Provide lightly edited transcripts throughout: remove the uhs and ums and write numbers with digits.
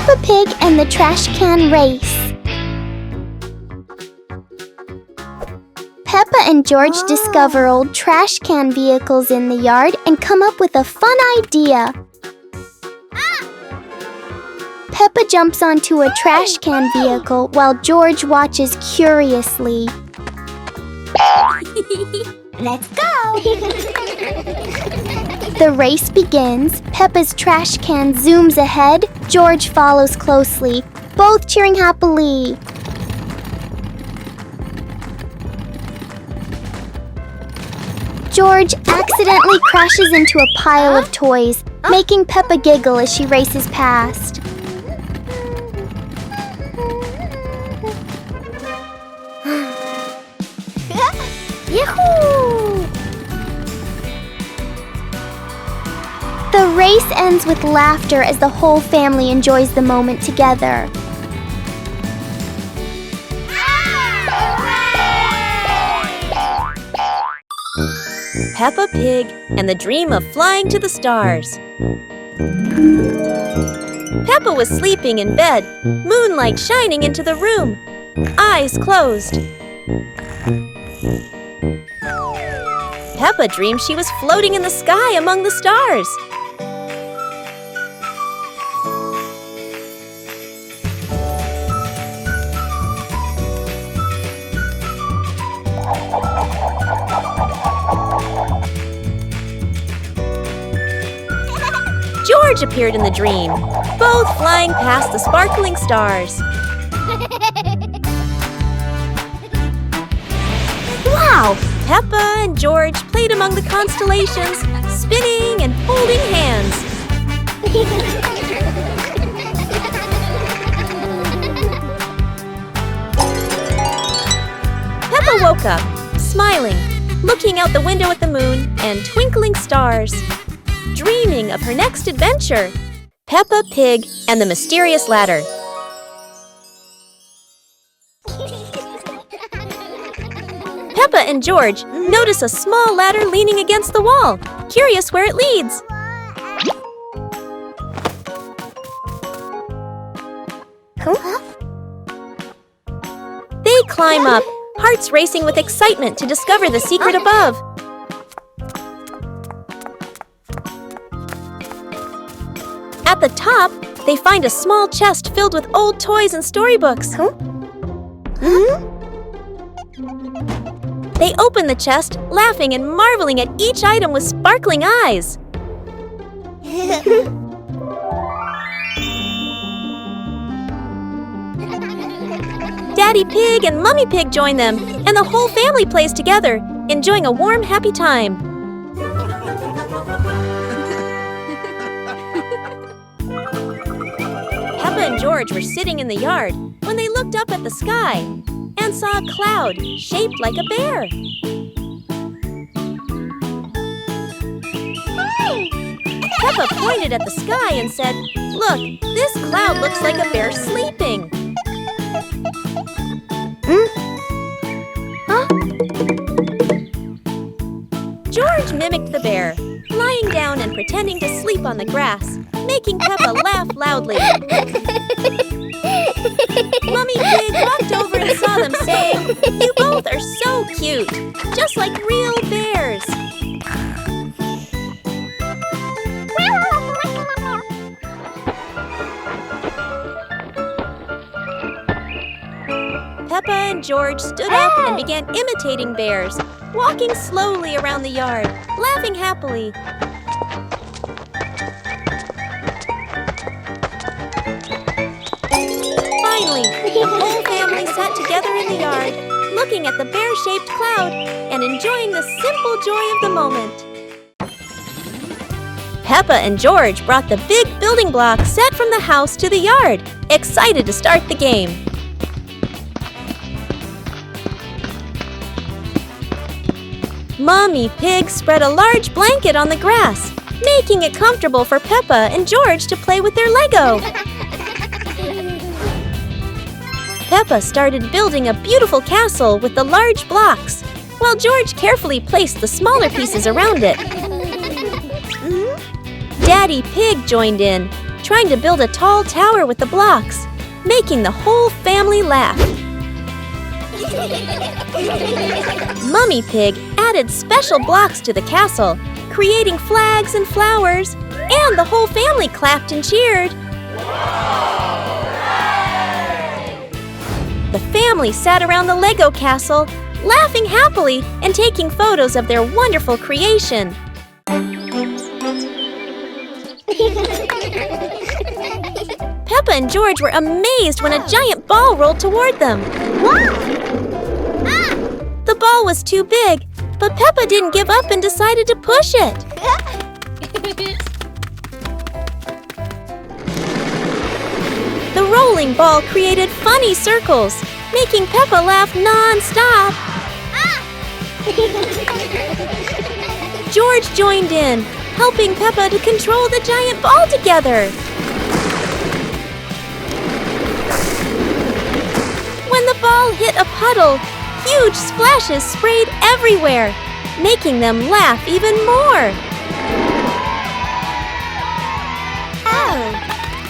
Peppa Pig and the Trash Can Race. Peppa and George discover old trash can vehicles in the yard and come up with a fun idea. Peppa jumps onto a trash can vehicle while George watches curiously. Let's go! The race begins. Peppa's trash can zooms ahead. George follows closely, both cheering happily. George accidentally crashes into a pile of toys, making Peppa giggle as she races past. Yahoo! The race ends with laughter as the whole family enjoys the moment together. Peppa Pig and the Dream of Flying to the Stars. Peppa was sleeping in bed, moonlight shining into the room, eyes closed. Peppa dreamed she was floating in the sky among the stars. George appeared in the dream, both flying past the sparkling stars. Wow! Peppa and George played among the constellations, spinning and holding hands. Peppa woke up, smiling, looking out the window at the moon and twinkling stars, dreaming of her next adventure, Peppa Pig and the Mysterious Ladder. Peppa and George notice a small ladder leaning against the wall, curious where it leads. They climb up, hearts racing with excitement to discover the secret above. At the top, they find a small chest filled with old toys and storybooks. They open the chest, laughing and marveling at each item with sparkling eyes. Daddy Pig and Mummy Pig join them, and the whole family plays together, enjoying a warm, happy time. Peppa and George were sitting in the yard when they looked up at the sky and saw a cloud shaped like a bear. Peppa pointed at the sky and said, "Look, this cloud looks like a bear sleeping." George mimicked the bear, lying down and pretending to sleep on the grass, making Peppa laugh loudly. Mummy Pig walked over and saw them, saying, "You both are so cute, just like real bears." Peppa and George stood up and began imitating bears, walking slowly around the yard, laughing happily. Finally, the whole family sat together in the yard, looking at the bear-shaped cloud and enjoying the simple joy of the moment. Peppa and George brought the big building block set from the house to the yard, excited to start the game. Mummy Pig spread a large blanket on the grass, making it comfortable for Peppa and George to play with their Lego. Peppa started building a beautiful castle with the large blocks, while George carefully placed the smaller pieces around it. Daddy Pig joined in, trying to build a tall tower with the blocks, making the whole family laugh. Mummy Pig added special blocks to the castle, creating flags and flowers, and the whole family clapped and cheered. The family sat around the Lego castle, laughing happily and taking photos of their wonderful creation. Peppa and George were amazed when a giant ball rolled toward them. The ball was too big, but Peppa didn't give up and decided to push it. The rolling ball created funny circles, making Peppa laugh non-stop. George joined in, helping Peppa to control the giant ball together. When the ball hit a puddle, huge splashes sprayed everywhere, making them laugh even more.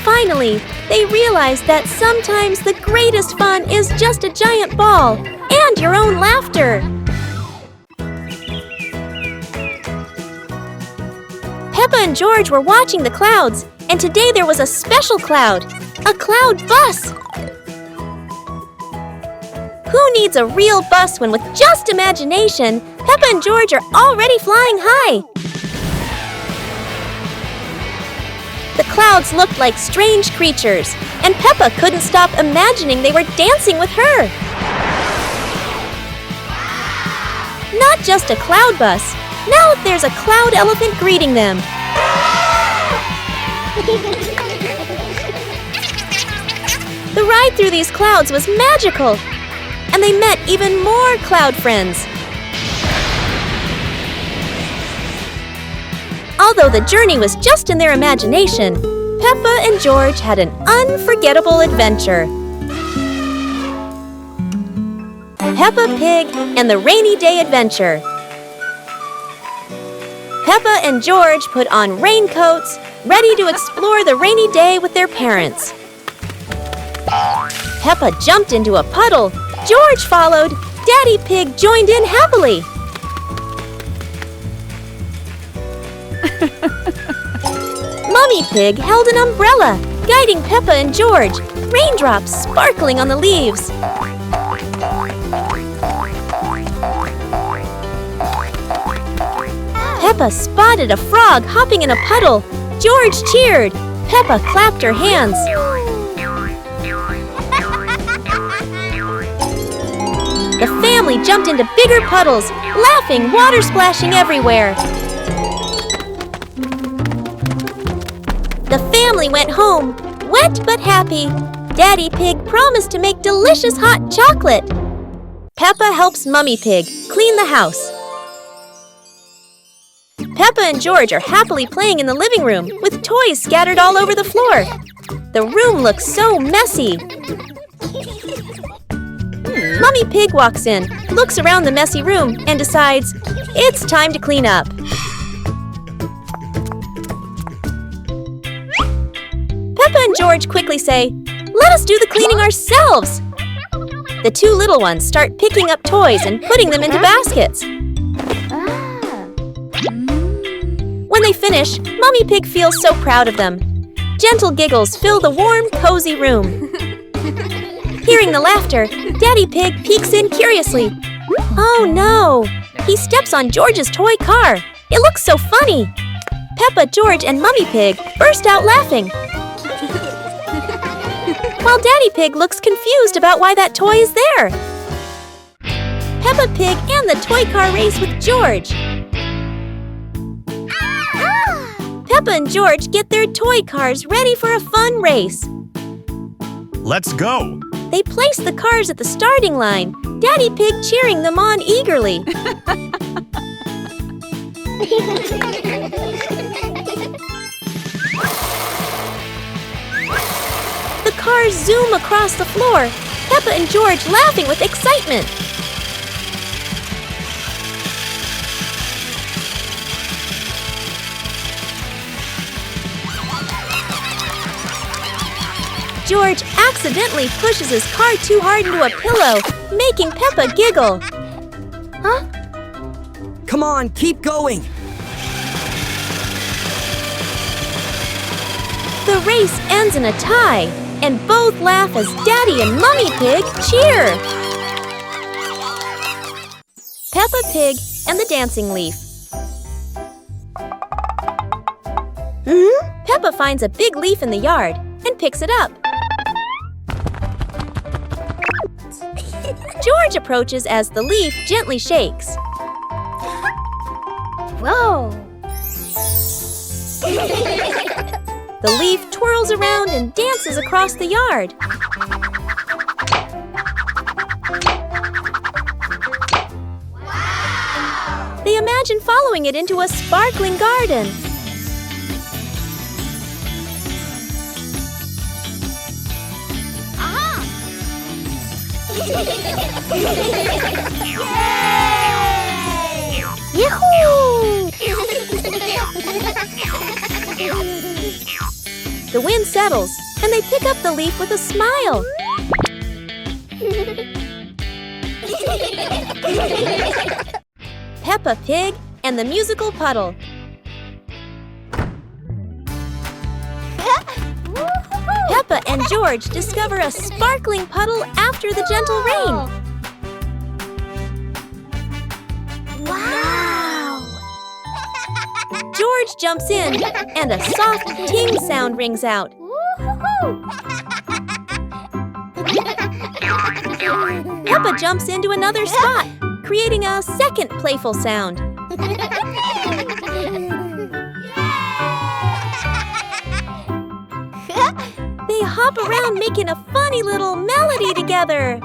Finally, they realized that sometimes the greatest fun is just a giant ball and your own laughter. Peppa and George were watching the clouds, and today there was a special cloud, a cloud bus. Who needs a real bus when with just imagination, Peppa and George are already flying high? The clouds looked like strange creatures, and Peppa couldn't stop imagining they were dancing with her. Not just a cloud bus, now there's a cloud elephant greeting them. The ride through these clouds was magical, and they met even more cloud friends. Although the journey was just in their imagination, Peppa and George had an unforgettable adventure. Peppa Pig and the Rainy Day Adventure. Peppa and George put on raincoats, ready to explore the rainy day with their parents. Peppa jumped into a puddle. George followed. Daddy Pig joined in happily. Mummy Pig held an umbrella, guiding Peppa and George, raindrops sparkling on the leaves. Peppa spotted a frog hopping in a puddle. George cheered. Peppa clapped her hands. The family jumped into bigger puddles, laughing, water splashing everywhere. The family went home, wet but happy. Daddy Pig promised to make delicious hot chocolate. Peppa helps Mummy Pig clean the house. Peppa and George are happily playing in the living room with toys scattered all over the floor. The room looks so messy. Mummy Pig walks in, looks around the messy room, and decides it's time to clean up. Peppa and George quickly say, "Let us do the cleaning ourselves." The two little ones start picking up toys and putting them into baskets. When they finish, Mummy Pig feels so proud of them. Gentle giggles fill the warm, cozy room. Hearing the laughter, Daddy Pig peeks in curiously. Oh no! He steps on George's toy car. It looks so funny. Peppa, George, and Mummy Pig burst out laughing. While Daddy Pig looks confused about why that toy is there. Peppa Pig and the toy car race with George. Peppa and George get their toy cars ready for a fun race. Let's go! They place the cars at the starting line, Daddy Pig cheering them on eagerly. The cars zoom across the floor, Peppa and George laughing with excitement. George accidentally pushes his car too hard into a pillow, making Peppa giggle. Huh? Come on, keep going. The race ends in a tie, and both laugh as Daddy and Mummy Pig cheer. Peppa Pig and the Dancing Leaf. Peppa finds a big leaf in the yard and picks it up. George approaches as the leaf gently shakes. Whoa! The leaf twirls around and dances across the yard. Wow! They imagine following it into a sparkling garden. Yahoo! The wind settles, and they pick up the leaf with a smile. Peppa Pig and the musical puddle. Peppa and George discover a sparkling puddle after the gentle rain. Wow! George jumps in, and a soft ting sound rings out. Peppa jumps into another spot, creating a second playful sound. They hop around making a funny little melody together.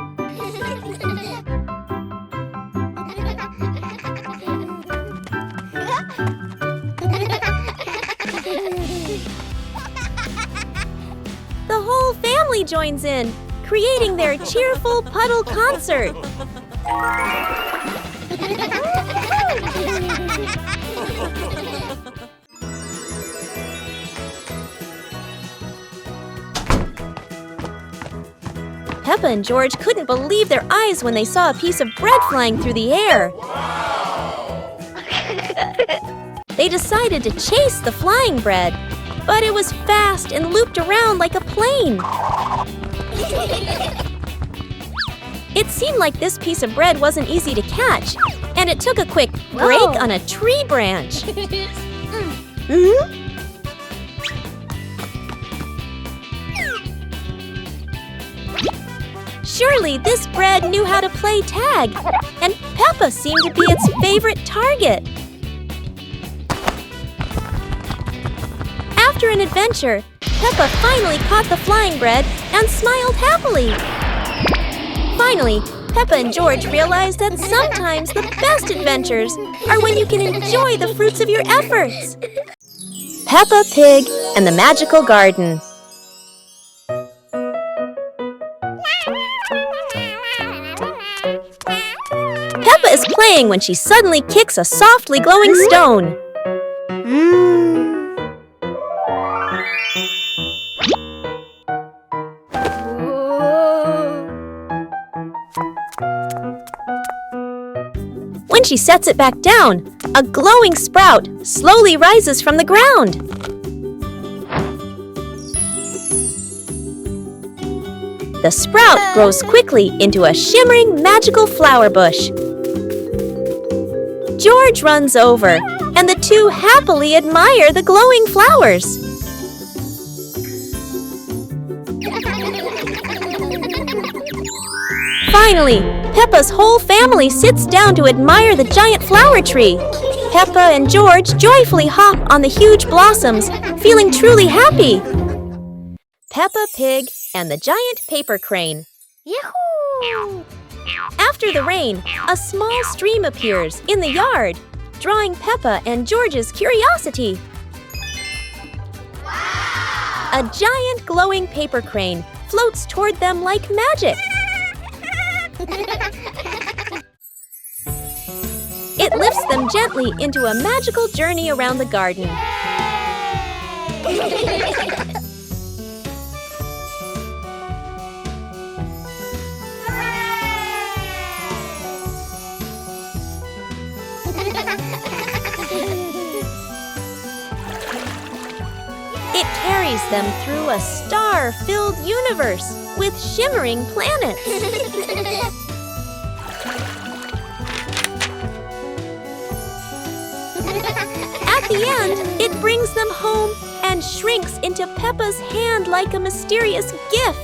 The whole family joins in, creating their cheerful puddle concert. Peppa and George couldn't believe their eyes when they saw a piece of bread flying through the air. They decided to chase the flying bread, but it was fast and looped around like a plane. It seemed like this piece of bread wasn't easy to catch, and it took a quick break on a tree branch. Surely this bread knew how to play tag, and Peppa seemed to be its favorite target. After an adventure, Peppa finally caught the flying bread and smiled happily. Finally, Peppa and George realized that sometimes the best adventures are when you can enjoy the fruits of your efforts. Peppa Pig and the Magical Garden. Peppa is playing when she suddenly kicks a softly glowing stone. When she sets it back down, a glowing sprout slowly rises from the ground. The sprout grows quickly into a shimmering magical flower bush. George runs over, and the two happily admire the glowing flowers. Finally, Peppa's whole family sits down to admire the giant flower tree. Peppa and George joyfully hop on the huge blossoms, feeling truly happy. Peppa Pig and the Giant Paper Crane. Yahoo! After the rain, a small stream appears in the yard, drawing Peppa and George's curiosity. Wow! A giant glowing paper crane floats toward them like magic. It lifts them gently into a magical journey around the garden. them through a star-filled universe with shimmering planets. At the end, it brings them home and shrinks into Peppa's hand like a mysterious gift.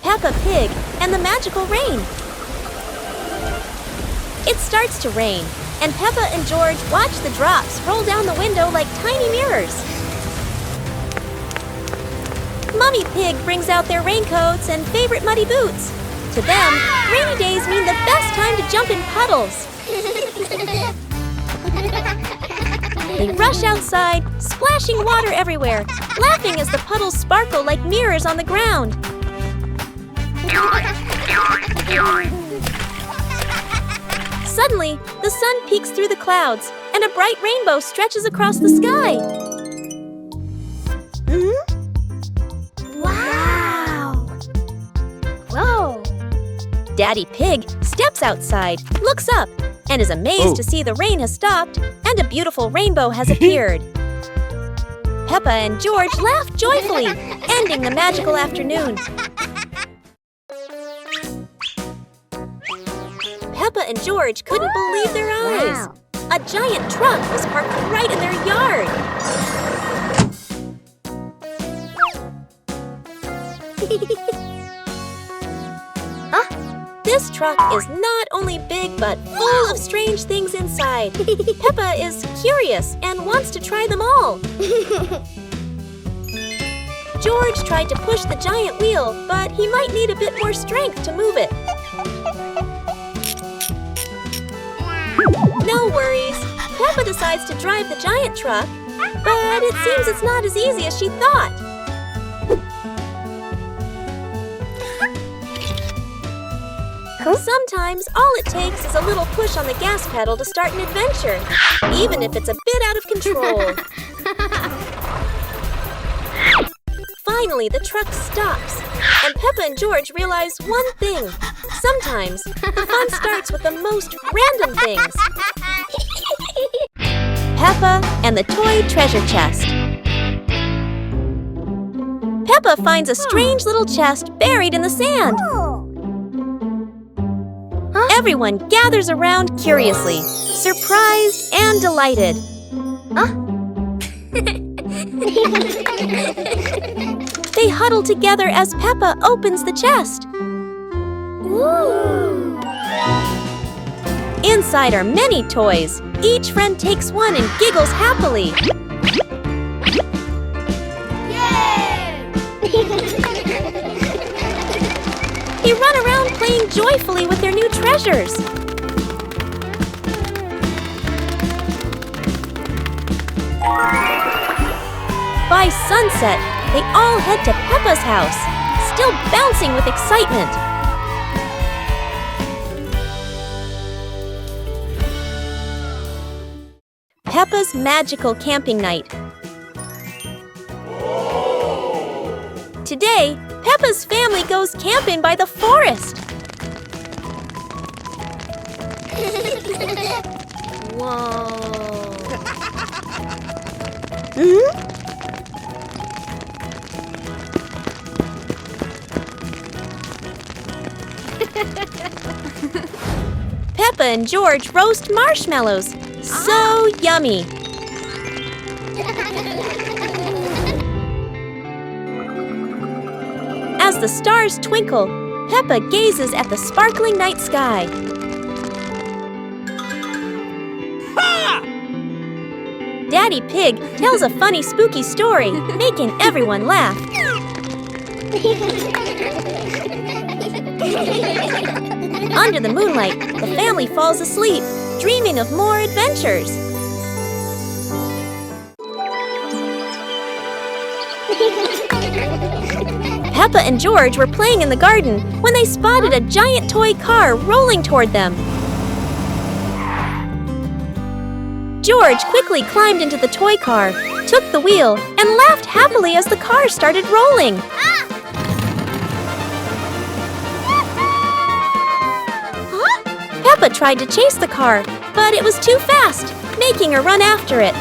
Peppa Pig and the Magical Rain. It starts to rain, and Peppa and George watch the drops roll down the window like tiny mirrors. Mummy Pig brings out their raincoats and favorite muddy boots. To them, rainy days mean the best time to jump in puddles. They rush outside, splashing water everywhere, laughing as the puddles sparkle like mirrors on the ground. Suddenly, the sun peeks through the clouds, and a bright rainbow stretches across the sky. Wow! Whoa! Daddy Pig steps outside, looks up, and is amazed to see the rain has stopped and a beautiful rainbow has appeared. Peppa and George laugh joyfully, ending the magical afternoon. Peppa and George couldn't believe their eyes. Wow. A giant truck was parked right in their yard. This truck is not only big but full of strange things inside. Peppa is curious and wants to try them all. George tried to push the giant wheel, but he might need a bit more strength to move it. No worries. Peppa decides to drive the giant truck, but it seems it's not as easy as she thought. Sometimes all it takes is a little push on the gas pedal to start an adventure, even if it's a bit out of control. Finally, the truck stops, and Peppa and George realize one thing. Sometimes, the fun starts with the most random things. Peppa and the Toy Treasure Chest. Peppa finds a strange little chest buried in the sand. Everyone gathers around curiously, surprised and delighted. They huddle together as Peppa opens the chest. Ooh. Inside are many toys. Each friend takes one and giggles happily. They run around playing joyfully with their new treasures. By sunset, they all head to Peppa's house, still bouncing with excitement. Peppa's magical camping night. Today, Peppa's family goes camping by the forest. Whoa! Peppa and George roast marshmallows. So yummy! As the stars twinkle, Peppa gazes at the sparkling night sky. Daddy Pig tells a funny, spooky story, making everyone laugh. Under the moonlight, the family falls asleep, dreaming of more adventures. Peppa and George were playing in the garden when they spotted a giant toy car rolling toward them. George quickly climbed into the toy car, took the wheel, and laughed happily as the car started rolling. Peppa tried to chase the car, but it was too fast, making her run after it.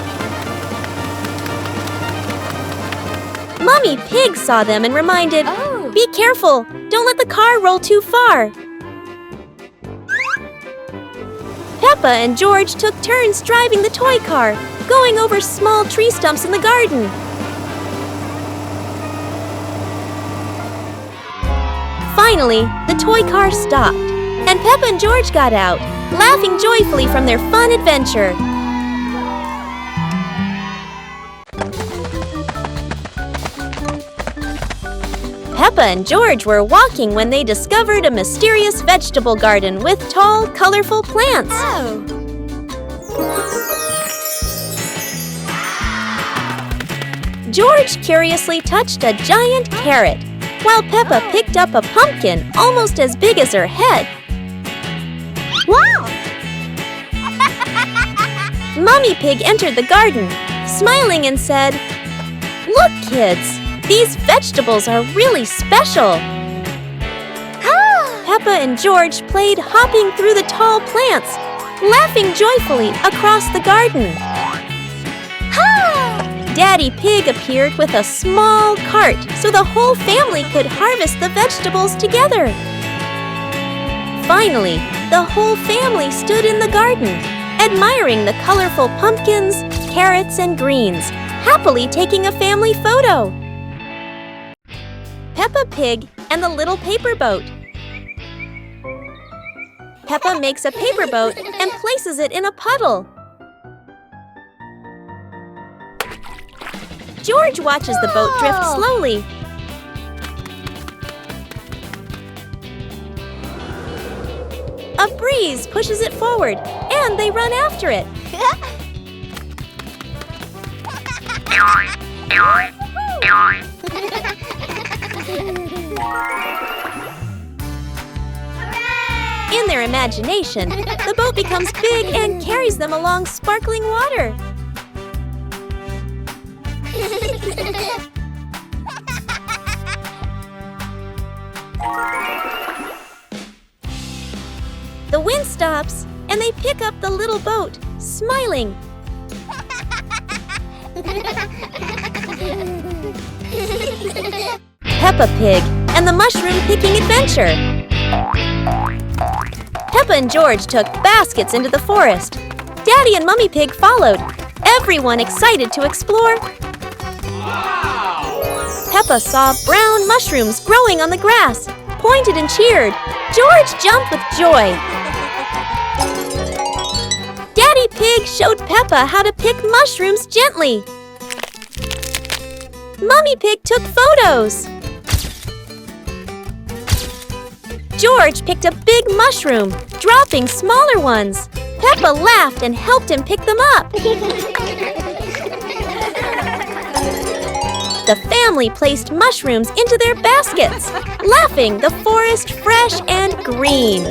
Mommy Pig saw them and reminded, Oh. "Be careful! Don't let the car roll too far!" Peppa and George took turns driving the toy car, going over small tree stumps in the garden. Finally, the toy car stopped, and Peppa and George got out, laughing joyfully from their fun adventure. Peppa and George were walking when they discovered a mysterious vegetable garden with tall, colorful plants. Oh. George curiously touched a giant carrot, while Peppa picked up a pumpkin almost as big as her head. Wow! Mommy Pig entered the garden, smiling and said, "Look, kids, these vegetables are really special." Peppa and George played hopping through the tall plants, laughing joyfully across the garden. Daddy Pig appeared with a small cart so the whole family could harvest the vegetables together. Finally, the whole family stood in the garden, admiring the colorful pumpkins, carrots, and greens, happily taking a family photo. Peppa Pig and the Little Paper Boat. Peppa makes a paper boat and places it in a puddle. George watches the boat drift slowly. A breeze pushes it forward, and they run after it. In their imagination, the boat becomes big and carries them along sparkling water. The wind stops, and they pick up the little boat, smiling. Peppa Pig and the Mushroom Picking Adventure. Peppa and George took baskets into the forest. Daddy and Mummy Pig followed, everyone excited to explore. Peppa saw brown mushrooms growing on the grass, pointed and cheered. George jumped with joy. Daddy Pig showed Peppa how to pick mushrooms gently. Mummy Pig took photos. George picked a big mushroom, dropping smaller ones. Peppa laughed and helped him pick them up. The family placed mushrooms into their baskets, laughing, the forest fresh and green.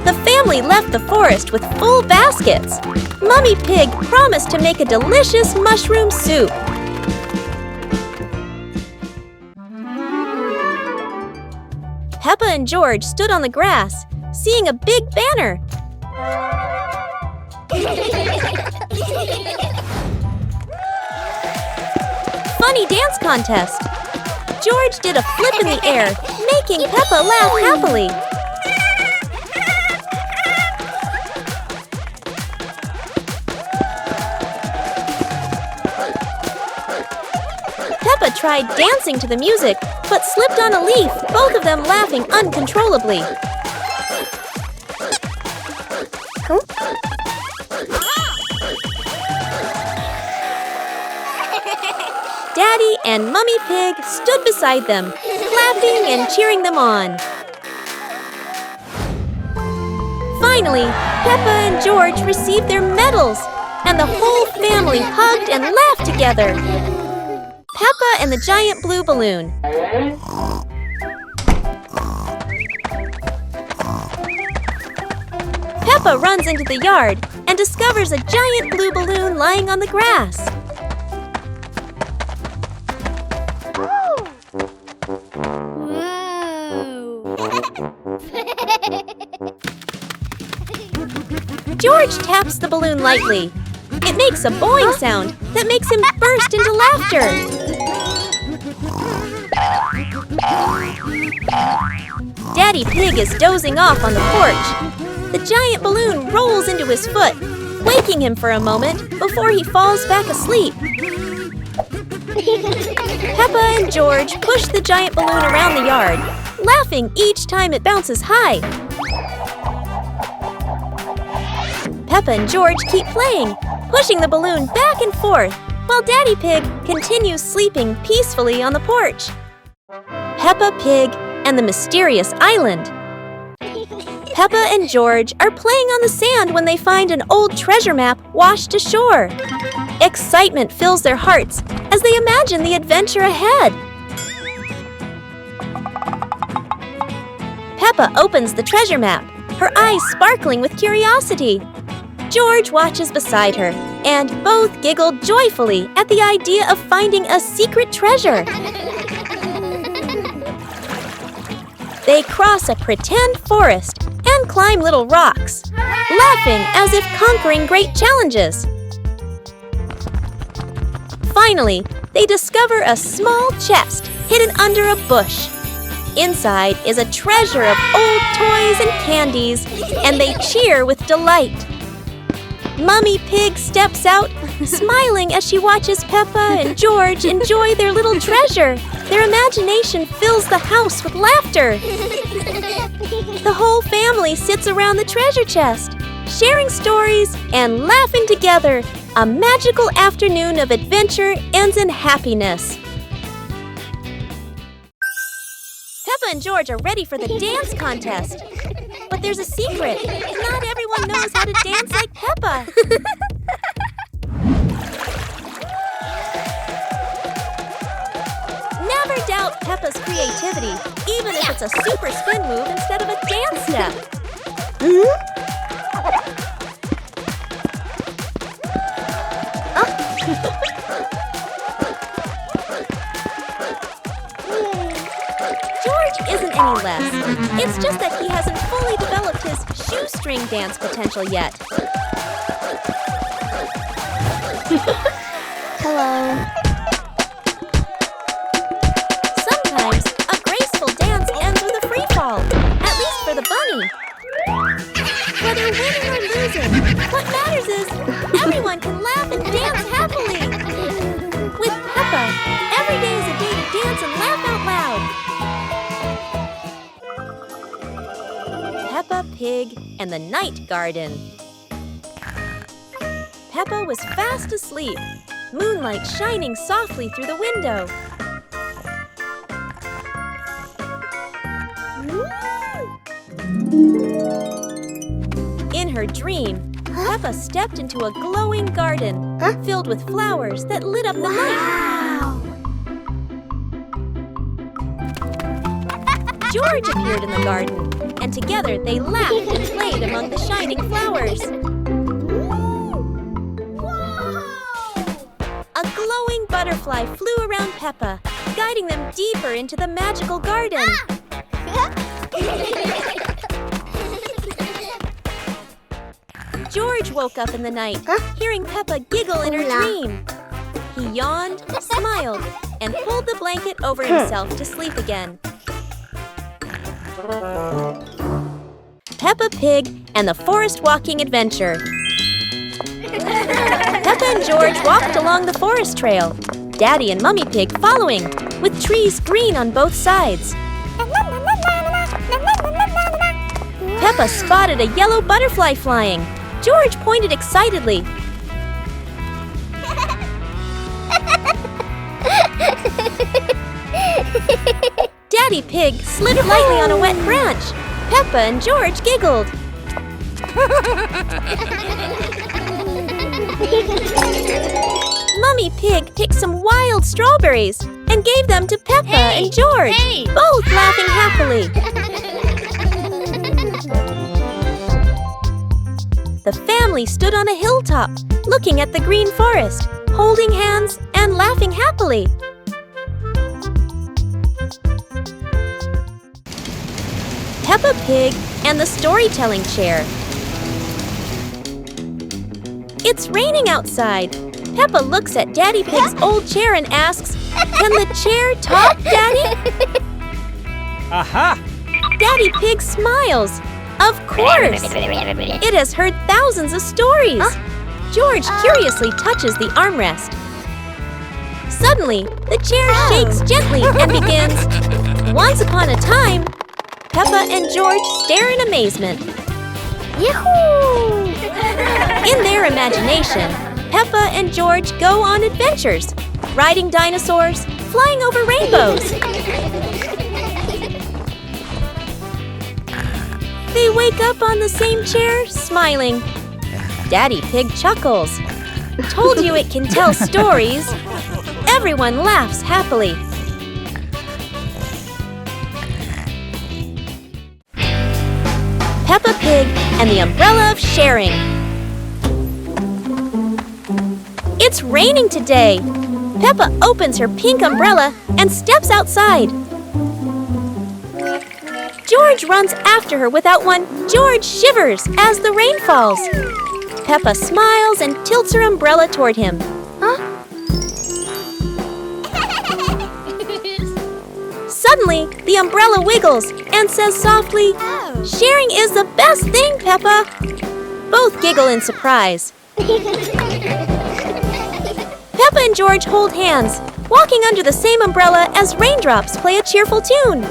The family left the forest with full baskets. Mummy Pig promised to make a delicious mushroom soup. Peppa and George stood on the grass, seeing a big banner. Funny dance contest. George did a flip in the air, making Peppa laugh happily. Peppa tried dancing to the music, but slipped on a leaf, both of them laughing uncontrollably. Daddy and Mummy Pig stood beside them, clapping and cheering them on. Finally, Peppa and George received their medals, and the whole family hugged and laughed together. Peppa and the giant blue balloon. Peppa runs into the yard and discovers a giant blue balloon lying on the grass. George taps the balloon lightly. It makes a boing sound that makes him burst into laughter. Daddy Pig is dozing off on the porch. The giant balloon rolls into his foot, waking him for a moment before he falls back asleep. Peppa and George push the giant balloon around the yard, laughing each time it bounces high. Peppa and George keep playing, pushing the balloon back and forth, while Daddy Pig continues sleeping peacefully on the porch. Peppa Pig and the Mysterious Island. Peppa and George are playing on the sand when they find an old treasure map washed ashore. Excitement fills their hearts as they imagine the adventure ahead. Peppa opens the treasure map, her eyes sparkling with curiosity. George watches beside her, and both giggle joyfully at the idea of finding a secret treasure. They cross a pretend forest and climb little rocks, laughing as if conquering great challenges. Finally, they discover a small chest hidden under a bush. Inside is a treasure of old toys and candies, and they cheer with delight. Mummy Pig steps out, smiling as she watches Peppa and George enjoy their little treasure. Their imagination fills the house with laughter. The whole family sits around the treasure chest, sharing stories and laughing together. A magical afternoon of adventure ends in happiness. Peppa and George are ready for the dance contest. But there's a secret. Not everyone knows how to dance like Peppa. Never doubt Peppa's creativity, even if it's a super spin move instead of a dance step. George isn't any less. It's just that he hasn't fully developed his shoestring dance potential yet. Hello. Sometimes a graceful dance ends with a free fall, at least for the bunny. Whether winning or losing, what matters is everyone can laugh and dance happily. With Peppa, every day is a day to dance and laugh out loud. Peppa Pig and the Night Garden. Peppa was fast asleep, moonlight shining softly through the window. In her dream, Peppa stepped into a glowing garden filled with flowers that lit up the night. George appeared in the garden, and together they laughed and played among the shining flowers. A glowing butterfly flew around Peppa, guiding them deeper into the magical garden. George woke up in the night, hearing Peppa giggle in her dream. He yawned, smiled, and pulled the blanket over himself to sleep again. Peppa Pig and the Forest Walking Adventure. Peppa and George walked along the forest trail, Daddy and Mummy Pig following, with trees green on both sides. Peppa spotted a yellow butterfly flying. George pointed excitedly. Daddy Pig slid lightly on a wet branch. Peppa and George giggled. Mummy Pig picked some wild strawberries and gave them to Peppa and George, both laughing happily. The family stood on a hilltop, looking at the green forest, holding hands and laughing happily. Peppa Pig and the Storytelling Chair. It's raining outside. Peppa looks at Daddy Pig's old chair and asks, Can the chair talk, Daddy? Aha! Daddy Pig smiles. Of course! It has heard thousands of stories. George curiously touches the armrest. Suddenly, the chair shakes gently and begins. Once upon a time, Peppa and George stare in amazement. Yahoo! In their imagination, Peppa and George go on adventures, riding dinosaurs, flying over rainbows. They wake up on the same chair, smiling. Daddy Pig chuckles. Told you it can tell stories. Everyone laughs happily. Peppa Pig and the Umbrella of Sharing. It's raining today. Peppa opens her pink umbrella and steps outside. George runs after her without one. George shivers as the rain falls. Peppa smiles and tilts her umbrella toward him. Suddenly, the umbrella wiggles and says softly, "Sharing is the best thing, Peppa." Both giggle in surprise. Peppa and George hold hands, walking under the same umbrella as raindrops play a cheerful tune.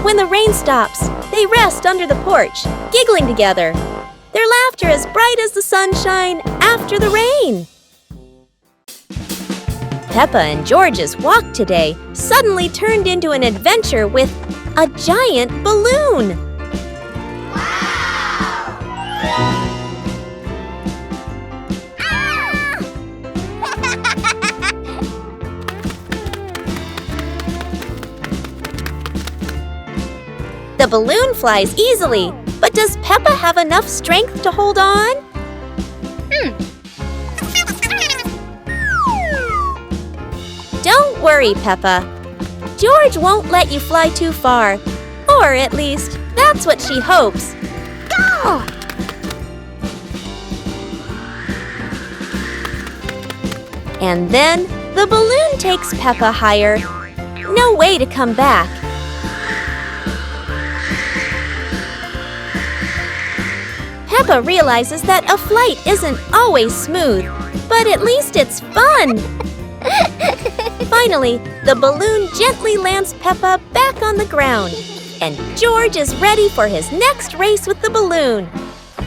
When the rain stops, they rest under the porch, giggling together. Their laughter is bright as the sunshine after the rain. Peppa and George's walk today suddenly turned into an adventure with a giant balloon. The balloon flies easily, but does Peppa have enough strength to hold on? Don't worry, Peppa. George won't let you fly too far. Or at least, that's what she hopes. Go! And then, the balloon takes Peppa higher. No way to come back. Peppa realizes that a flight isn't always smooth, but at least it's fun. Finally, the balloon gently lands Peppa back on the ground, and George is ready for his next race with the balloon.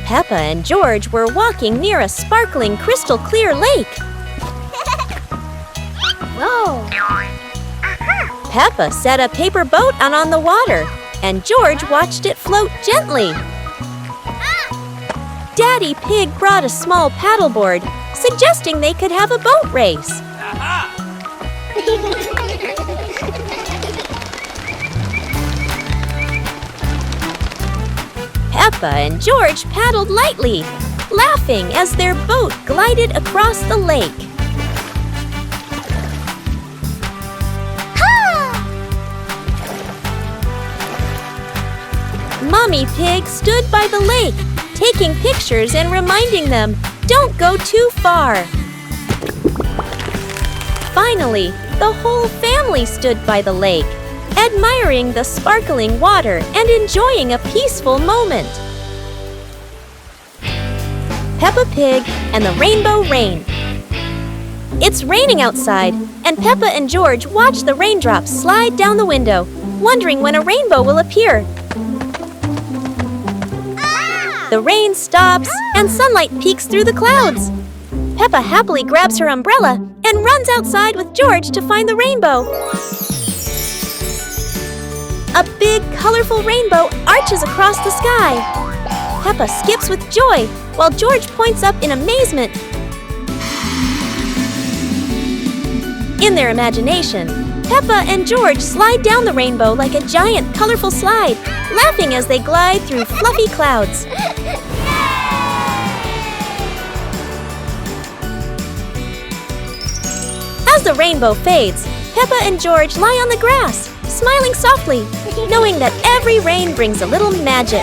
Peppa and George were walking near a sparkling crystal clear lake. Whoa! Peppa set a paper boat out on the water, and George watched it float gently. Daddy Pig brought a small paddleboard, suggesting they could have a boat race. Peppa and George paddled lightly, laughing as their boat glided across the lake. Mommy Pig stood by the lake, taking pictures and reminding them, don't go too far. Finally, the whole family stood by the lake, admiring the sparkling water and enjoying a peaceful moment. Peppa Pig and the Rainbow Rain. It's raining outside, and Peppa and George watch the raindrops slide down the window, wondering when a rainbow will appear. The rain stops, and sunlight peeks through the clouds. Peppa happily grabs her umbrella and runs outside with George to find the rainbow. A big, colorful rainbow arches across the sky. Peppa skips with joy, while George points up in amazement. In their imagination, Peppa and George slide down the rainbow like a giant, colorful slide, laughing as they glide through fluffy clouds. As the rainbow fades, Peppa and George lie on the grass, smiling softly, knowing that every rain brings a little magic.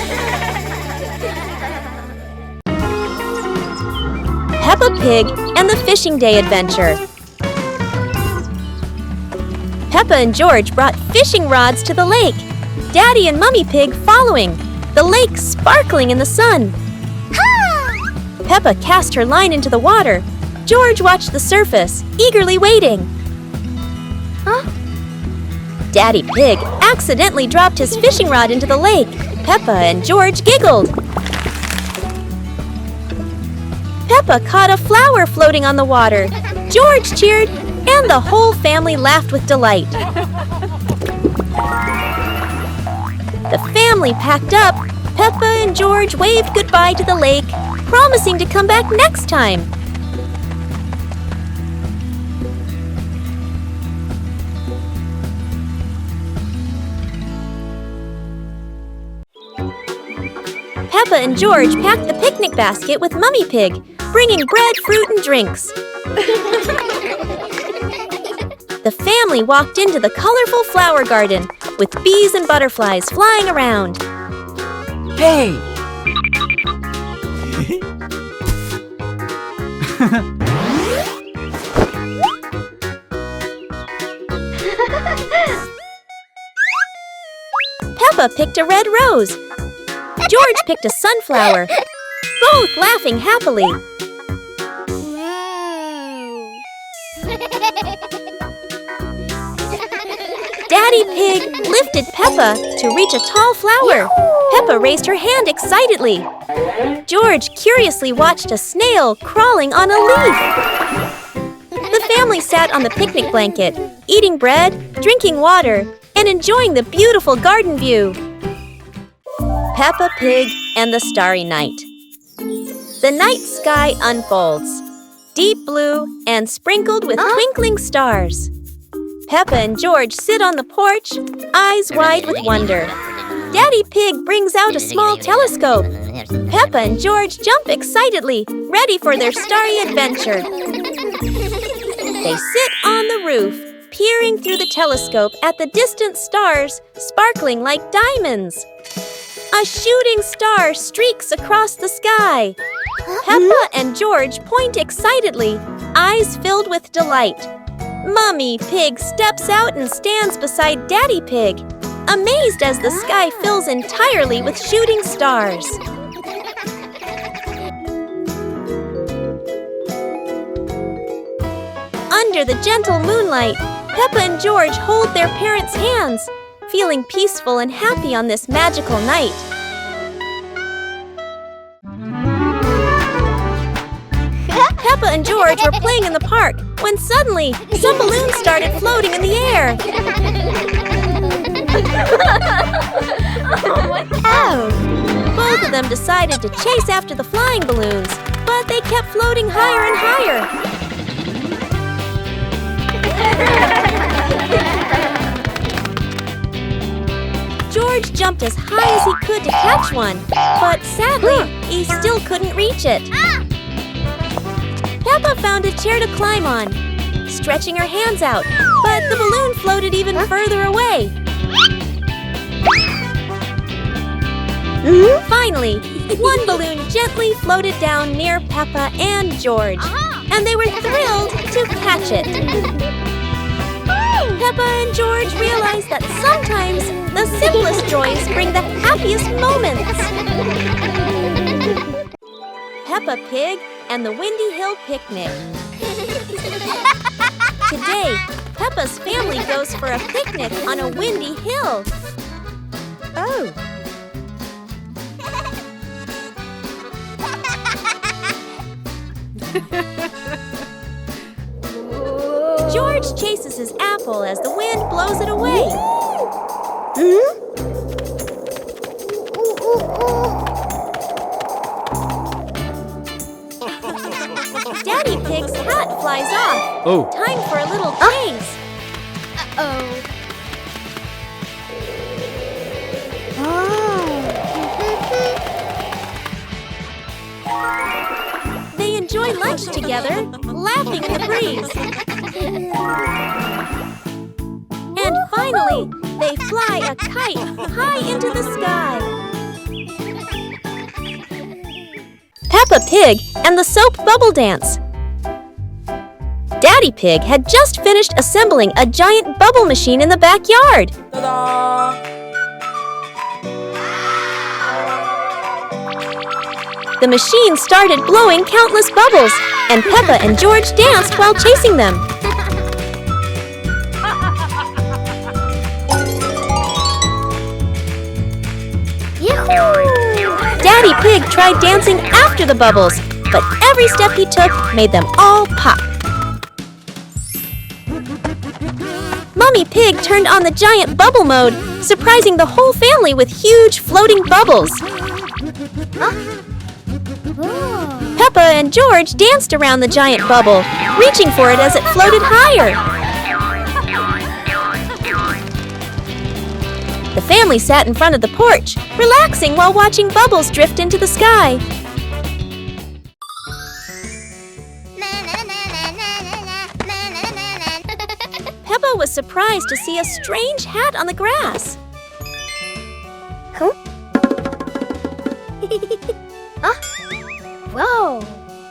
Peppa Pig and the fishing day adventure. Peppa and George brought fishing rods to the lake, Daddy and Mummy Pig following, the lake sparkling in the sun. Peppa cast her line into the water. George watched the surface, eagerly waiting. Daddy Pig accidentally dropped his fishing rod into the lake. Peppa and George giggled. Peppa caught a flower floating on the water. George cheered, and the whole family laughed with delight. The family packed up. Peppa and George waved goodbye to the lake, promising to come back next time. Peppa and George packed the picnic basket with Mummy Pig, bringing bread, fruit, and drinks. The family walked into the colorful flower garden with bees and butterflies flying around. Hey! Peppa picked a red rose. George picked a sunflower, both laughing happily. Daddy Pig lifted Peppa to reach a tall flower. Peppa raised her hand excitedly. George curiously watched a snail crawling on a leaf. The family sat on the picnic blanket, eating bread, drinking water, and enjoying the beautiful garden view. Peppa Pig and the Starry Night. The night sky unfolds, deep blue and sprinkled with twinkling stars. Peppa and George sit on the porch, eyes wide with wonder. Daddy Pig brings out a small telescope. Peppa and George jump excitedly, ready for their starry adventure. They sit on the roof, peering through the telescope at the distant stars, sparkling like diamonds. A shooting star streaks across the sky. Peppa and George point excitedly, eyes filled with delight. Mummy Pig steps out and stands beside Daddy Pig, amazed as the sky fills entirely with shooting stars. Under the gentle moonlight, Peppa and George hold their parents' hands, feeling peaceful and happy on this magical night. Peppa and George were playing in the park when suddenly some balloons started floating in the air. Both of them decided to chase after the flying balloons, but they kept floating higher and higher. George jumped as high as he could to catch one, but sadly, he still couldn't reach it. Peppa found a chair to climb on, stretching her hands out, but the balloon floated even further away. Finally, one balloon gently floated down near Peppa and George, and they were thrilled to catch it. Peppa and George realized that sometimes the simplest joys bring the happiest moments. Peppa Pig and the Windy Hill Picnic. Today, Peppa's family goes for a picnic on a windy hill. Oh. George chases his apple as the wind blows it away. Daddy Pig's hat flies off. Oh. Time for a little chase. They enjoy lunch together, laughing in the breeze. And finally, they fly a kite high into the sky. Peppa Pig and the Soap Bubble Dance. Daddy Pig had just finished assembling a giant bubble machine in the backyard. Ta-da! The machine started blowing countless bubbles, and Peppa and George danced while chasing them. Daddy Pig tried dancing after the bubbles, but every step he took made them all pop. Mummy Pig turned on the giant bubble mode, surprising the whole family with huge floating bubbles. Peppa and George danced around the giant bubble, reaching for it as it floated higher. The family sat in front of the porch, relaxing while watching bubbles drift into the sky. Peppa was surprised to see a strange hat on the grass. Whoa!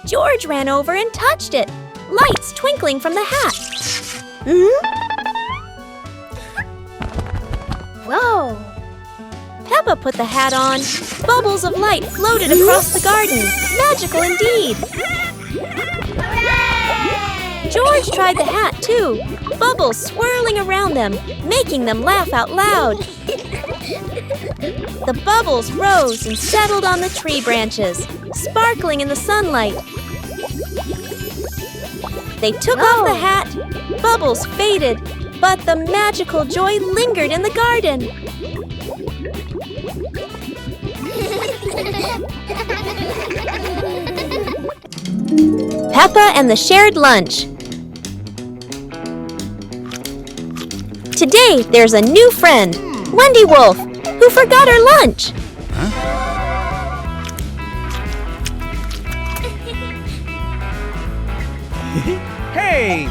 George ran over and touched it, lights twinkling from the hat. Whoa! Peppa put the hat on. Bubbles of light floated across the garden. Magical indeed. George tried the hat too, bubbles swirling around them, making them laugh out loud. The bubbles rose and settled on the tree branches, sparkling in the sunlight. They took off the hat, bubbles faded, but the magical joy lingered in the garden. Peppa and the shared lunch. Today, there's a new friend, Wendy Wolf, who forgot her lunch. Hey!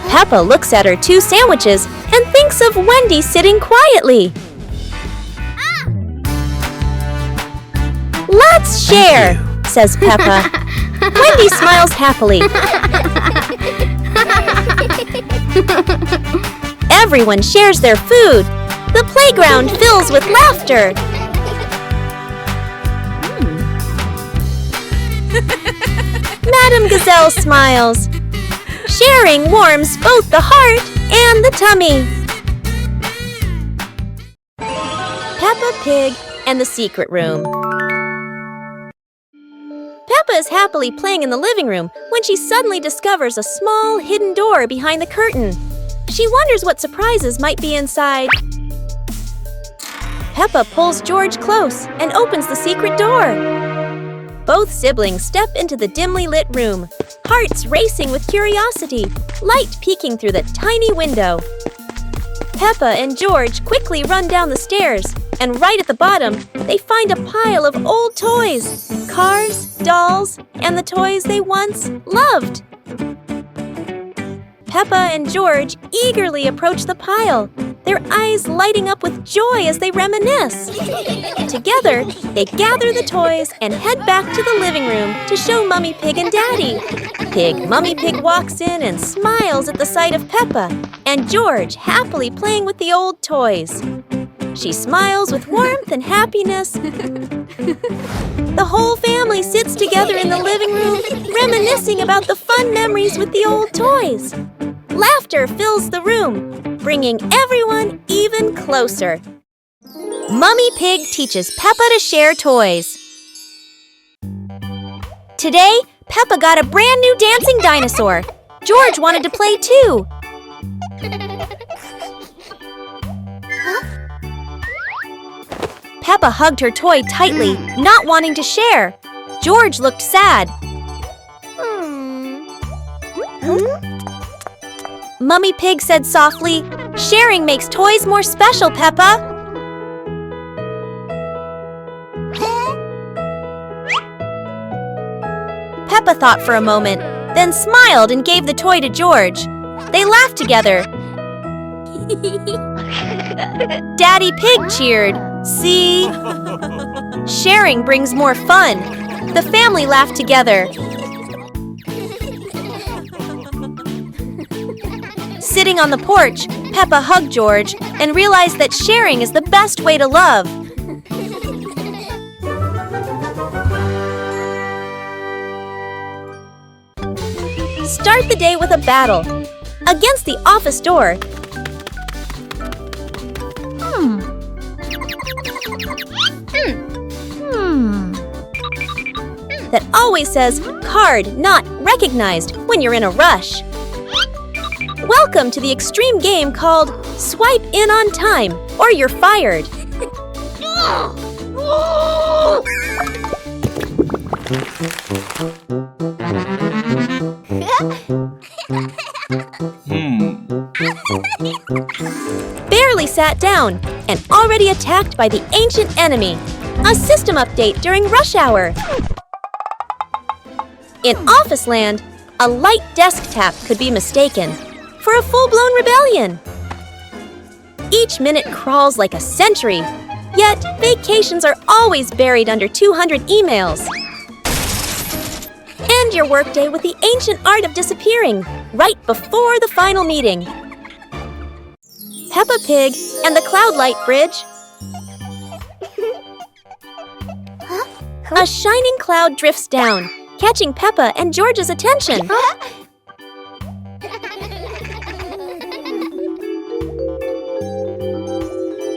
Peppa looks at her 2 sandwiches and thinks of Wendy sitting quietly. Let's share, says Peppa. Wendy smiles happily. Everyone shares their food. The playground fills with laughter. Madame Gazelle smiles. Sharing warms both the heart and the tummy. Peppa Pig and the Secret Room. Peppa is happily playing in the living room when she suddenly discovers a small hidden door behind the curtain. She wonders what surprises might be inside. Peppa pulls George close and opens the secret door. Both siblings step into the dimly lit room, hearts racing with curiosity, light peeking through the tiny window. Peppa and George quickly run down the stairs, and right at the bottom, they find a pile of old toys, cars, dolls, and the toys they once loved. Peppa and George eagerly approach the pile, their eyes lighting up with joy as they reminisce. Together, they gather the toys and head back to the living room to show Mummy Pig and Daddy. Mummy Pig walks in and smiles at the sight of Peppa and George happily playing with the old toys. She smiles with warmth and happiness. The whole family sits together in the living room, reminiscing about the fun memories with the old toys. Laughter fills the room, bringing everyone even closer. Mummy Pig teaches Peppa to share toys. Today, Peppa got a brand new dancing dinosaur. George wanted to play too. Peppa hugged her toy tightly, not wanting to share. George looked sad. Mummy Pig said softly, "Sharing makes toys more special, Peppa." Peppa thought for a moment, then smiled and gave the toy to George. They laughed together. Daddy Pig cheered, "See? Sharing brings more fun." The family laughed together. Sitting on the porch, Peppa hugged George and realized that sharing is the best way to love. Start the day with a battle. Against the office door. That always says, card not recognized when you're in a rush. Welcome to the extreme game called Swipe In on Time or You're Fired. Barely sat down and already attacked by the ancient enemy. A system update during rush hour. In office land, a light desk tap could be mistaken for a full-blown rebellion. Each minute crawls like a century, yet vacations are always buried under 200 emails. End your workday with the ancient art of disappearing right before the final meeting. Peppa Pig and the Cloud Light Bridge. A shining cloud drifts down, catching Peppa and George's attention.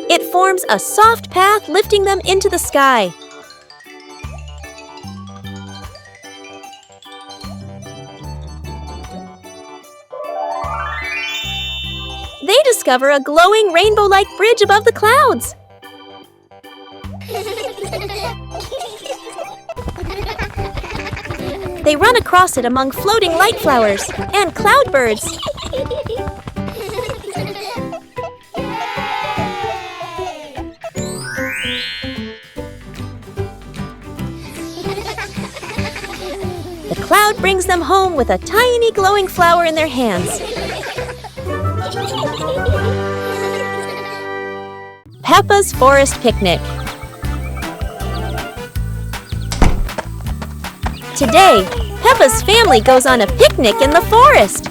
It forms a soft path lifting them into the sky. They discover a glowing rainbow-like bridge above the clouds. They run across it among floating light flowers and cloudbirds. The cloud brings them home with a tiny glowing flower in their hands. Peppa's Forest Picnic. Today, Peppa's family goes on a picnic in the forest.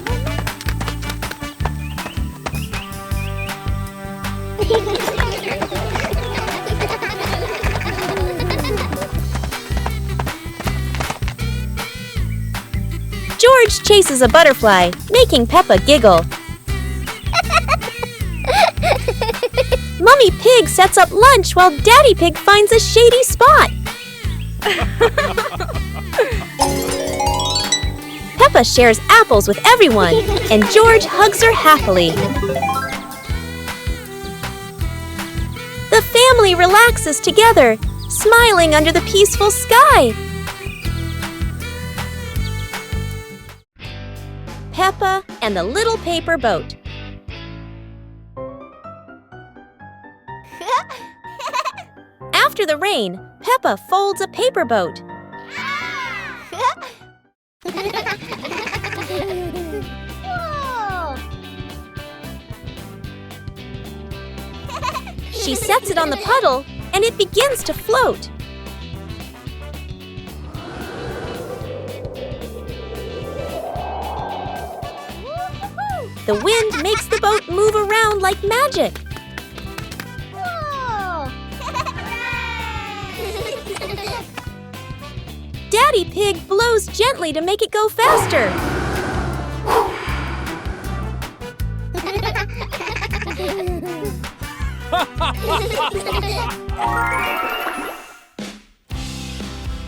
George chases a butterfly, making Peppa giggle. Mummy Pig sets up lunch while Daddy Pig finds a shady spot. Peppa shares apples with everyone, and George hugs her happily. The family relaxes together, smiling under the peaceful sky. Peppa and the Little Paper Boat. After the rain, Peppa folds a paper boat. She sets it on the puddle, and it begins to float. The wind makes the boat move around like magic. Daddy Pig blows gently to make it go faster.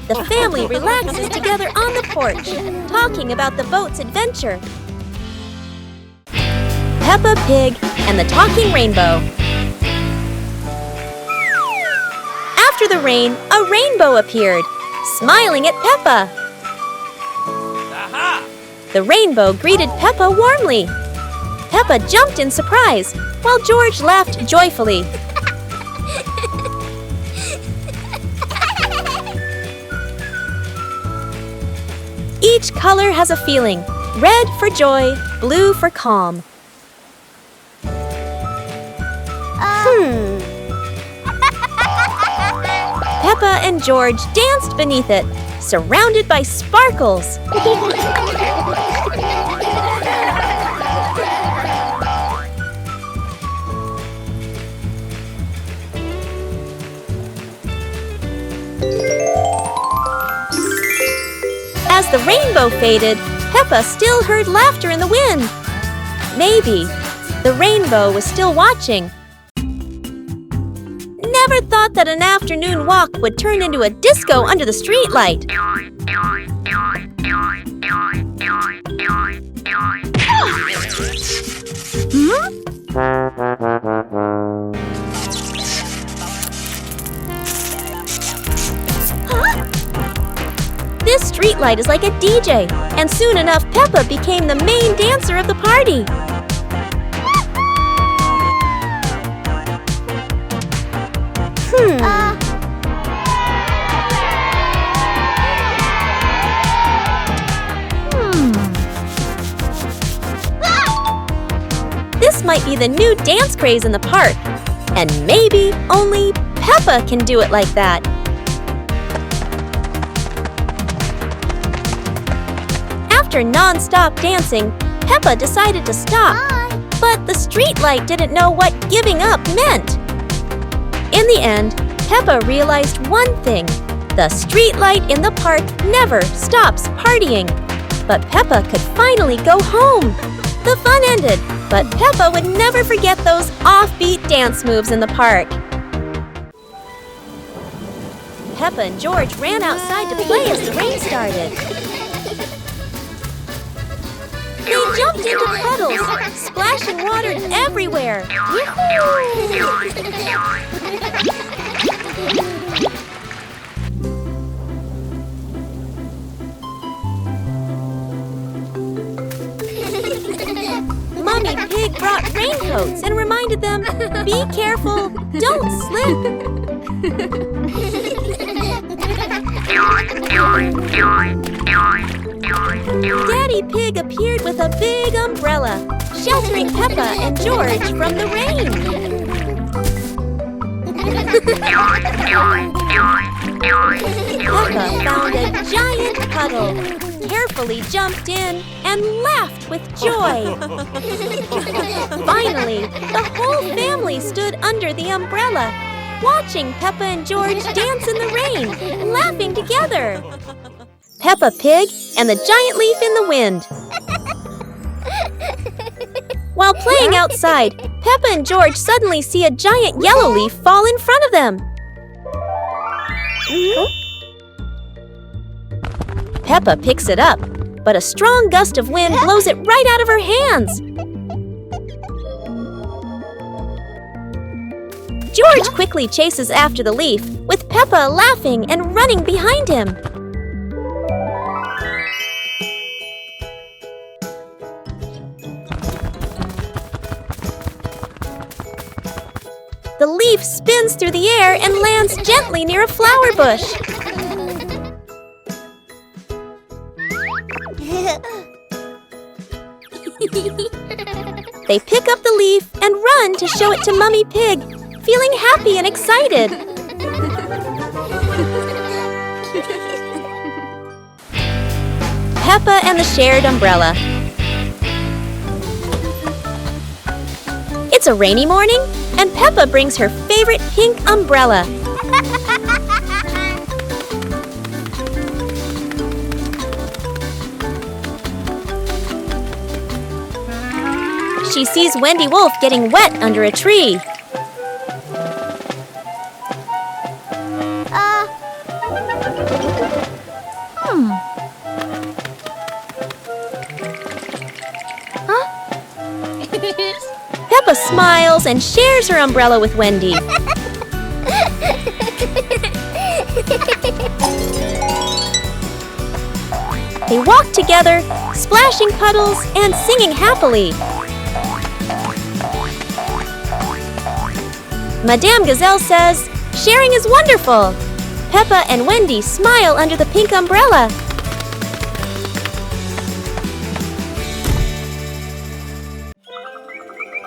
The family relaxes together on the porch, talking about the boat's adventure. Peppa Pig and the Talking Rainbow. After the rain, a rainbow appeared, smiling at Peppa. Aha! The rainbow greeted Peppa warmly. Peppa jumped in surprise, while George laughed joyfully. Each color has a feeling. Red for joy, blue for calm. Peppa and George danced beneath it, surrounded by sparkles. As the rainbow faded, Peppa still heard laughter in the wind. Maybe the rainbow was still watching. Never thought that an afternoon walk would turn into a disco under the streetlight. This streetlight is like a DJ, and soon enough Peppa became the main dancer of the party. This might be the new dance craze in the park, and maybe only Peppa can do it like that. After non-stop dancing, Peppa decided to stop. But the streetlight didn't know what giving up meant. In the end, Peppa realized one thing. The streetlight in the park never stops partying. But Peppa could finally go home. The fun ended, but Peppa would never forget those offbeat dance moves in the park. Peppa and George ran outside to play as the rain started. They jumped into puddles, splashing water everywhere. Mommy Pig brought raincoats and reminded them, be careful, don't slip. Daddy Pig appeared with a big umbrella, sheltering Peppa and George from the rain. Peppa found a giant puddle, carefully jumped in, and laughed with joy. Finally, the whole family stood under the umbrella, watching Peppa and George dance in the rain, laughing together. Peppa Pig and the giant leaf in the wind. While playing outside, Peppa and George suddenly see a giant yellow leaf fall in front of them. Peppa picks it up, but a strong gust of wind blows it right out of her hands. George quickly chases after the leaf, with Peppa laughing and running behind him. The leaf spins through the air and lands gently near a flower bush. They pick up the leaf and run to show it to Mummy Pig, feeling happy and excited. Peppa and the shared umbrella. It's a rainy morning, and Peppa brings her favorite pink umbrella. She sees Wendy Wolf getting wet under a tree. Peppa smiles and shares her umbrella with Wendy. They walk together, splashing puddles and singing happily. Madame Gazelle says, "Sharing is wonderful." Peppa and Wendy smile under the pink umbrella.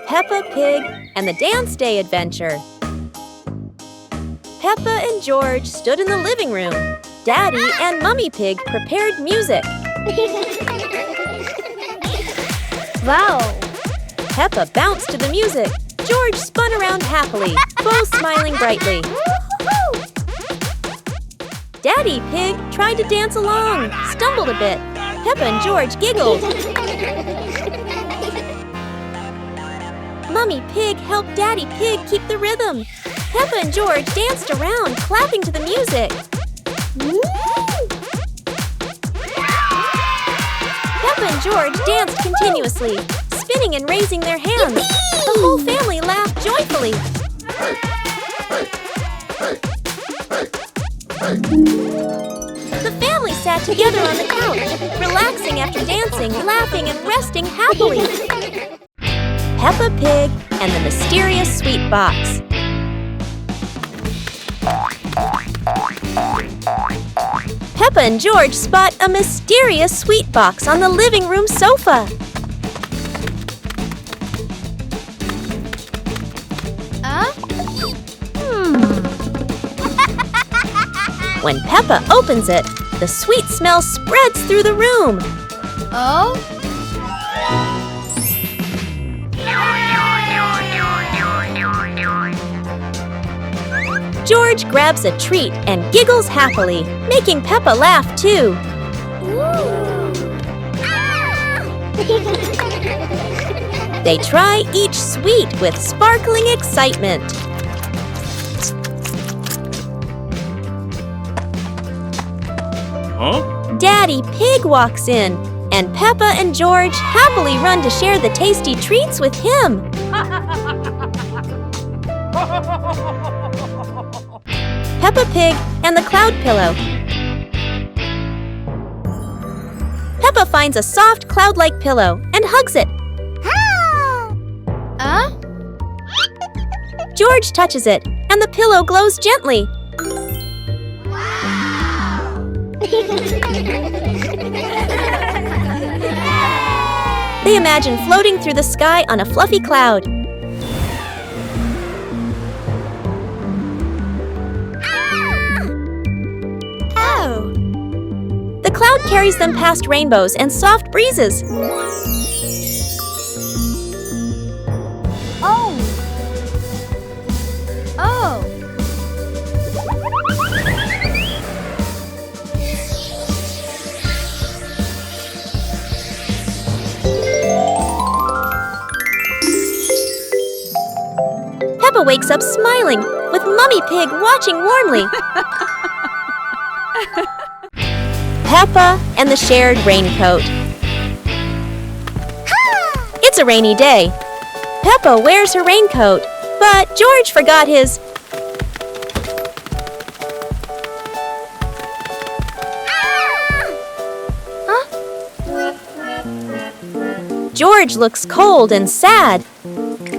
Peppa Pig and the Dance Day Adventure. Peppa and George stood in the living room. Daddy and Mummy Pig prepared music. Wow! Peppa bounced to the music. George spun around happily, both smiling brightly. Daddy Pig tried to dance along, stumbled a bit. Peppa and George giggled. Mummy Pig helped Daddy Pig keep the rhythm. Peppa and George danced around, clapping to the music. Peppa and George danced continuously, spinning and raising their hands. The whole family laughed joyfully. The family sat together on the couch, relaxing after dancing, laughing, and resting happily. Peppa Pig and the Mysterious Sweet Box. Peppa and George spot a mysterious sweet box on the living room sofa. When Peppa opens it, the sweet smell spreads through the room. Oh? George grabs a treat and giggles happily, making Peppa laugh too. They try each sweet with sparkling excitement. Huh? Daddy Pig walks in, and Peppa and George happily run to share the tasty treats with him. Peppa Pig and the Cloud Pillow. Peppa finds a soft cloud-like pillow and hugs it. George touches it, and the pillow glows gently. They imagine floating through the sky on a fluffy cloud. The cloud carries them past rainbows and soft breezes. Peppa wakes up smiling, with Mummy Pig watching warmly. Peppa and the Shared Raincoat. It's a rainy day. Peppa wears her raincoat, but George forgot his. George looks cold and sad.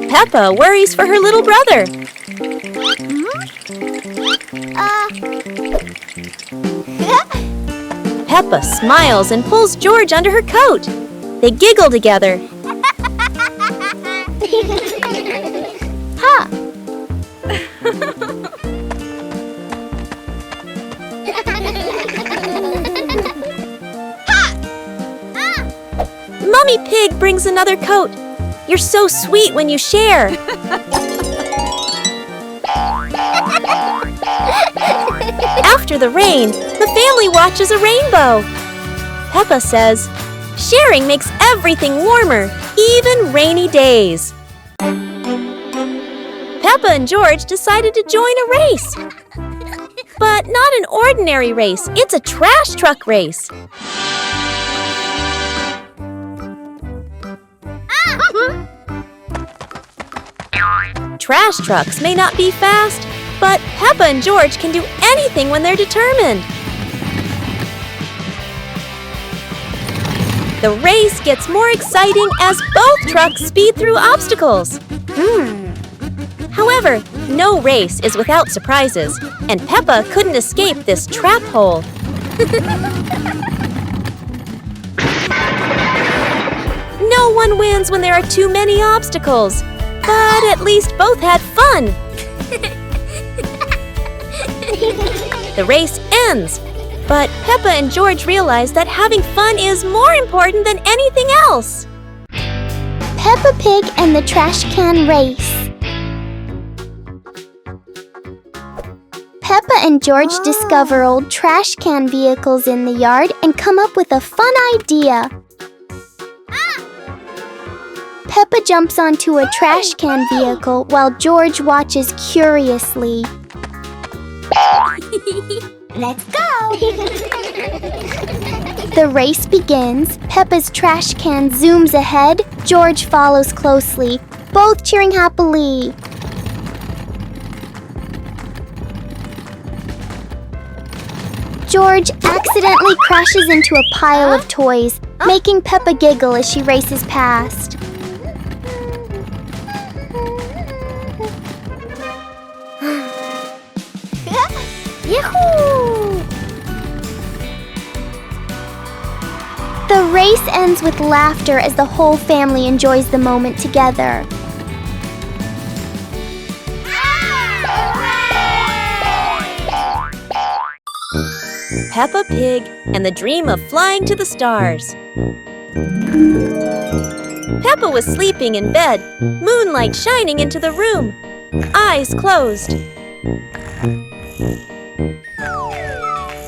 Peppa worries for her little brother. Peppa smiles and pulls George under her coat. They giggle together. Mummy Pig brings another coat. You're so sweet when you share. After the rain, the family watches a rainbow. Peppa says, sharing makes everything warmer, even rainy days. Peppa and George decided to join a race. But not an ordinary race, it's a trash truck race. Trash trucks may not be fast, but Peppa and George can do anything when they're determined. The race gets more exciting as both trucks speed through obstacles. However, no race is without surprises, and Peppa couldn't escape this trap hole. No one wins when there are too many obstacles. But at least both had fun. The race ends, but Peppa and George realize that having fun is more important than anything else. Peppa Pig and the Trash Can Race. Peppa Peppa and George discover old trash can vehicles in the yard and come up with a fun idea. Peppa jumps onto a trash can vehicle while George watches curiously. Let's go! The race begins. Peppa's trash can zooms ahead. George follows closely, both cheering happily. George accidentally crashes into a pile of toys, making Peppa giggle as she races past. Yahoo! The race ends with laughter as the whole family enjoys the moment together. Peppa Pig and the Dream of Flying to the Stars. Peppa was sleeping in bed, moonlight shining into the room, eyes closed.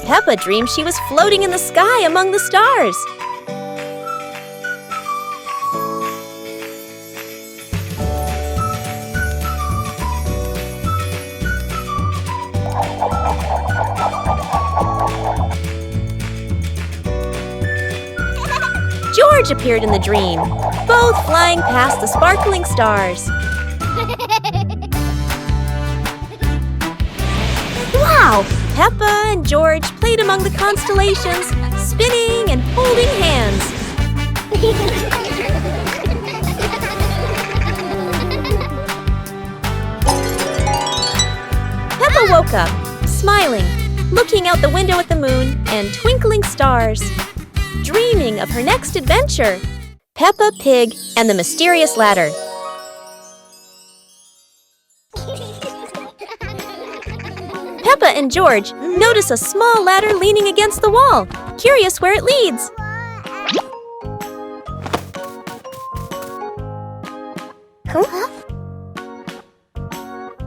Peppa dreamed she was floating in the sky among the stars. George appeared in the dream, both flying past the sparkling stars. Wow! Peppa and George played among the constellations, spinning and holding hands. Peppa woke up, smiling, looking out the window at the moon and twinkling stars, dreaming of her next adventure, Peppa Pig and the Mysterious Ladder. Peppa and George notice a small ladder leaning against the wall, curious where it leads.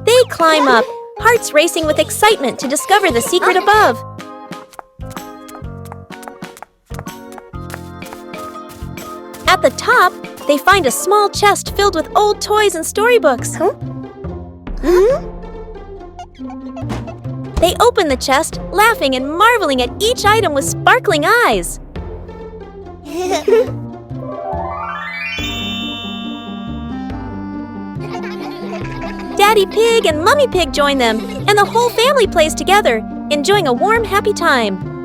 They climb up, hearts racing with excitement to discover the secret above. At the top, they find a small chest filled with old toys and storybooks. They open the chest, laughing and marveling at each item with sparkling eyes. Daddy Pig and Mummy Pig join them, and the whole family plays together, enjoying a warm, happy time.